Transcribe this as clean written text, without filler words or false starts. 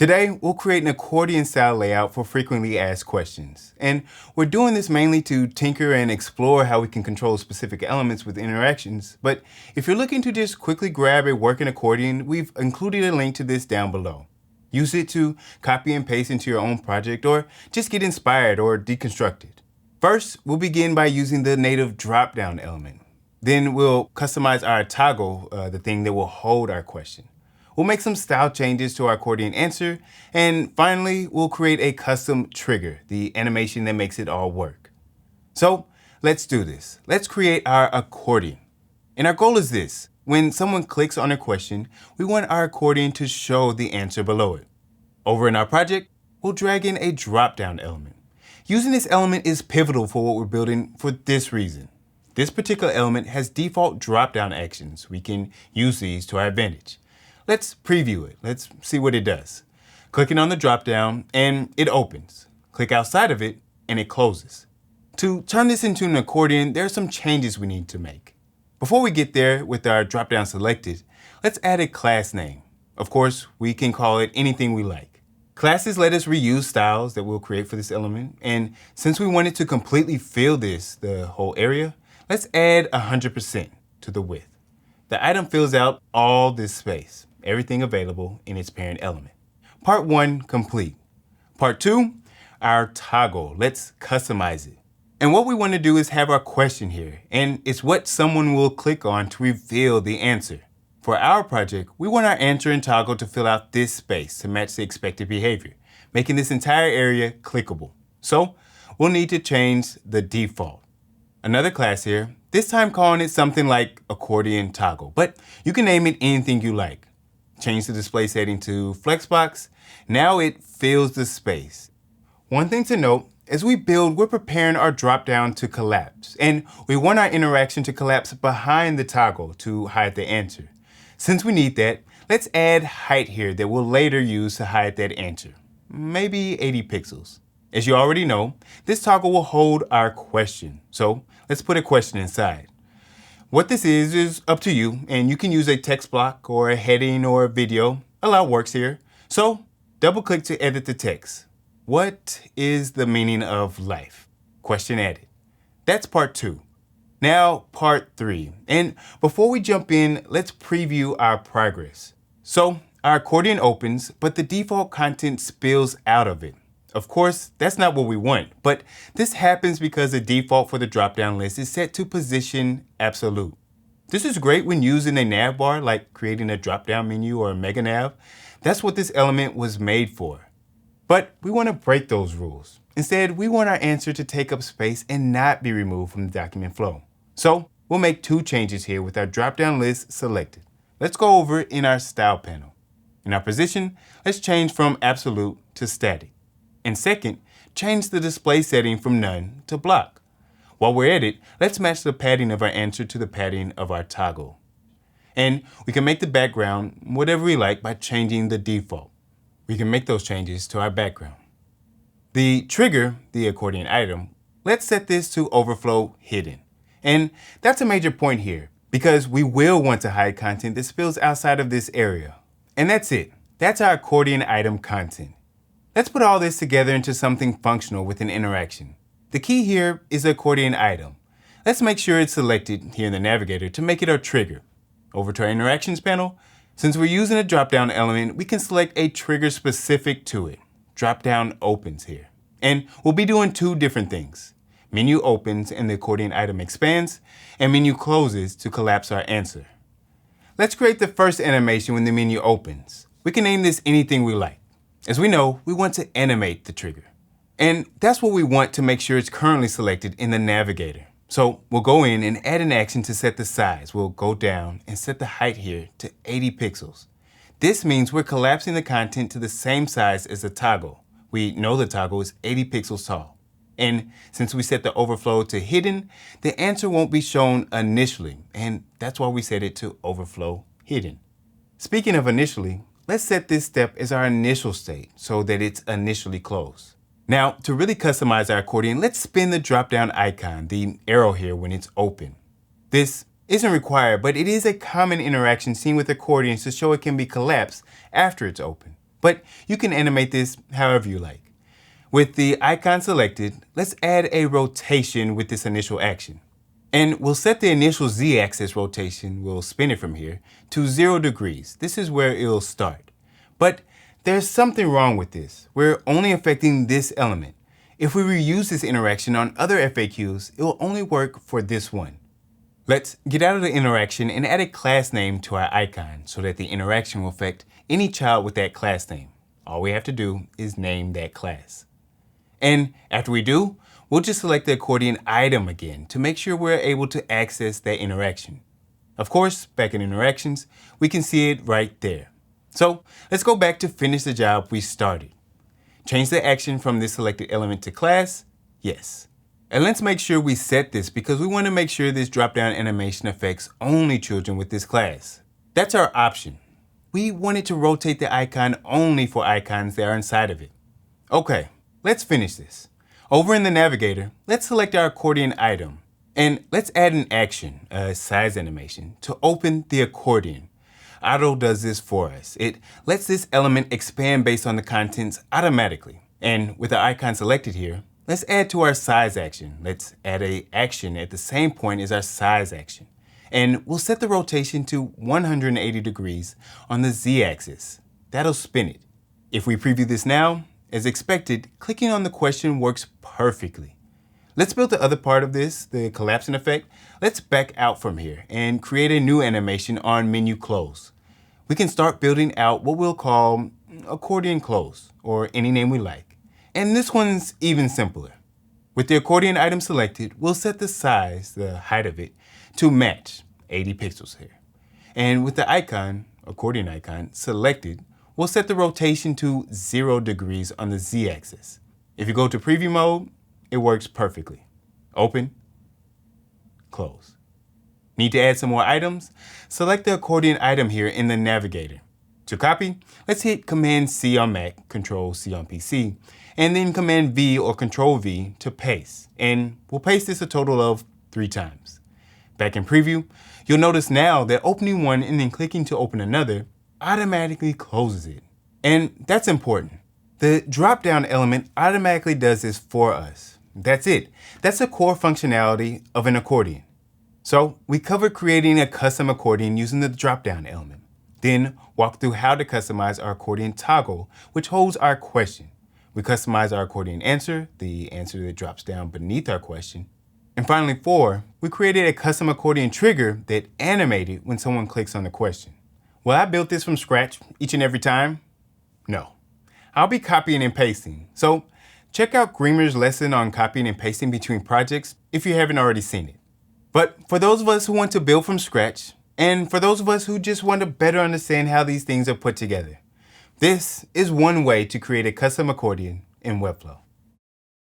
Today, we'll create an accordion style layout for frequently asked questions. And we're doing this mainly to tinker and explore how we can control specific elements with interactions. But if you're looking to just quickly grab a working accordion, we've included a link to this down below. Use it to copy and paste into your own project or just get inspired or deconstructed. First, we'll begin by using the native drop-down element. Then we'll customize our toggle, the thing that will hold our question. We'll make some style changes to our accordion answer, and finally, we'll create a custom trigger, the animation that makes it all work. So let's do this. Let's create our accordion. And our goal is this. When someone clicks on a question, we want our accordion to show the answer below it. Over in our project, we'll drag in a drop-down element. Using this element is pivotal for what we're building for this reason. This particular element has default drop-down actions. We can use these to our advantage. Let's preview it. Let's see what it does. Clicking on the drop-down and it opens. Click outside of it and it closes. To turn this into an accordion, there are some changes we need to make. Before we get there with our drop-down selected, let's add a class name. Of course, we can call it anything we like. Classes let us reuse styles that we'll create for this element. And since we wanted to completely fill the whole area, let's add 100% to the width. The item fills out all this space. Everything available in its parent element. Part 1 complete. Part 2, our toggle. Let's customize it. And what we want to do is have our question here, and it's what someone will click on to reveal the answer. For our project, we want our answer and toggle to fill out this space to match the expected behavior, making this entire area clickable. So we'll need to change the default. Another class here, this time calling it something like accordion toggle, but you can name it anything you like. Change the display setting to Flexbox. Now it fills the space. One thing to note, as we build, we're preparing our drop-down to collapse, and we want our interaction to collapse behind the toggle to hide the answer. Since we need that, let's add height here that we'll later use to hide that answer. Maybe 80 pixels. As you already know, this toggle will hold our question. So let's put a question inside. What this is up to you, and you can use a text block or a heading or a video. A lot works here. So double click to edit the text. What is the meaning of life? Question added. That's part 2. Now part 3. And before we jump in, let's preview our progress. So our accordion opens, but the default content spills out of it. Of course, that's not what we want, but this happens because the default for the drop-down list is set to position absolute. This is great when using a nav bar, like creating a drop-down menu or a mega nav. That's what this element was made for. But we want to break those rules. Instead, we want our answer to take up space and not be removed from the document flow. So we'll make 2 changes here with our drop-down list selected. Let's go over in our style panel. In our position, let's change from absolute to static. And second, change the display setting from none to block. While we're at it, let's match the padding of our answer to the padding of our toggle. And we can make the background whatever we like by changing the default. We can make those changes to our background. The trigger, the accordion item, let's set this to overflow hidden. And that's a major point here because we will want to hide content that spills outside of this area. And that's it. That's our accordion item content. Let's put all this together into something functional with an interaction. The key here is the accordion item. Let's make sure it's selected here in the navigator to make it our trigger. Over to our interactions panel, since we're using a drop-down element, we can select a trigger specific to it. Drop-down opens here. And we'll be doing 2 different things. Menu opens and the accordion item expands, and menu closes to collapse our answer. Let's create the first animation when the menu opens. We can name this anything we like. As we know, we want to animate the trigger. And that's what we want to make sure it's currently selected in the navigator. So we'll go in and add an action to set the size. We'll go down and set the height here to 80 pixels. This means we're collapsing the content to the same size as the toggle. We know the toggle is 80 pixels tall. And since we set the overflow to hidden, the answer won't be shown initially. And that's why we set it to overflow hidden. Speaking of initially, let's set this step as our initial state so that it's initially closed. Now, to really customize our accordion, let's spin the drop-down icon, the arrow here when it's open. This isn't required, but it is a common interaction seen with accordions to show it can be collapsed after it's open. but you can animate this however you like. With the icon selected, let's add a rotation with this initial action. And we'll set the initial z-axis rotation, we'll spin it from here, to 0 degrees. This is where it'll start. But there's something wrong with this. We're only affecting this element. If we reuse this interaction on other FAQs, it will only work for this one. Let's get out of the interaction and add a class name to our icon so that the interaction will affect any child with that class name. All we have to do is name that class. And after we do, we'll just select the accordion item again to make sure we're able to access that interaction. Of course, back in interactions, we can see it right there. So let's go back to finish the job we started. Change the action from this selected element to class, yes. And let's make sure we set this because we want to make sure this drop-down animation affects only children with this class. That's our option. We want it to rotate the icon only for icons that are inside of it. Okay, let's finish this. Over in the navigator, let's select our accordion item. And let's add an action, a size animation, to open the accordion. Auto does this for us. It lets this element expand based on the contents automatically. And with the icon selected here, let's add to our size action. Let's add an action at the same point as our size action. And we'll set the rotation to 180 degrees on the z-axis. That'll spin it. If we preview this now, as expected, clicking on the question works perfectly. Let's build the other part of this, the collapsing effect. Let's back out from here and create a new animation on menu close. We can start building out what we'll call accordion close, or any name we like. And this one's even simpler. With the accordion item selected, we'll set the size, the height of it, to match 80 pixels here. And with the icon, accordion icon, selected, we'll set the rotation to 0 degrees on the z-axis. If you go to preview mode, it works perfectly. Open, close. Need to add some more items? Select the accordion item here in the navigator. To copy, let's hit Command-C on Mac, Control-C on PC, and then Command-V or Control-V to paste. And we'll paste this a total of 3 times. Back in preview, you'll notice now that opening one and then clicking to open another automatically closes it. And that's important. The drop-down element automatically does this for us. That's it. That's the core functionality of an accordion. So we covered creating a custom accordion using the drop-down element. Then walk through how to customize our accordion toggle, which holds our question. We customize our accordion answer, the answer that drops down beneath our question. And finally 4, we created a custom accordion trigger that animated when someone clicks on the question. Will I build this from scratch each and every time? No. I'll be copying and pasting. So check out Greamer's lesson on copying and pasting between projects if you haven't already seen it. But for those of us who want to build from scratch, and for those of us who just want to better understand how these things are put together, this is one way to create a custom accordion in Webflow.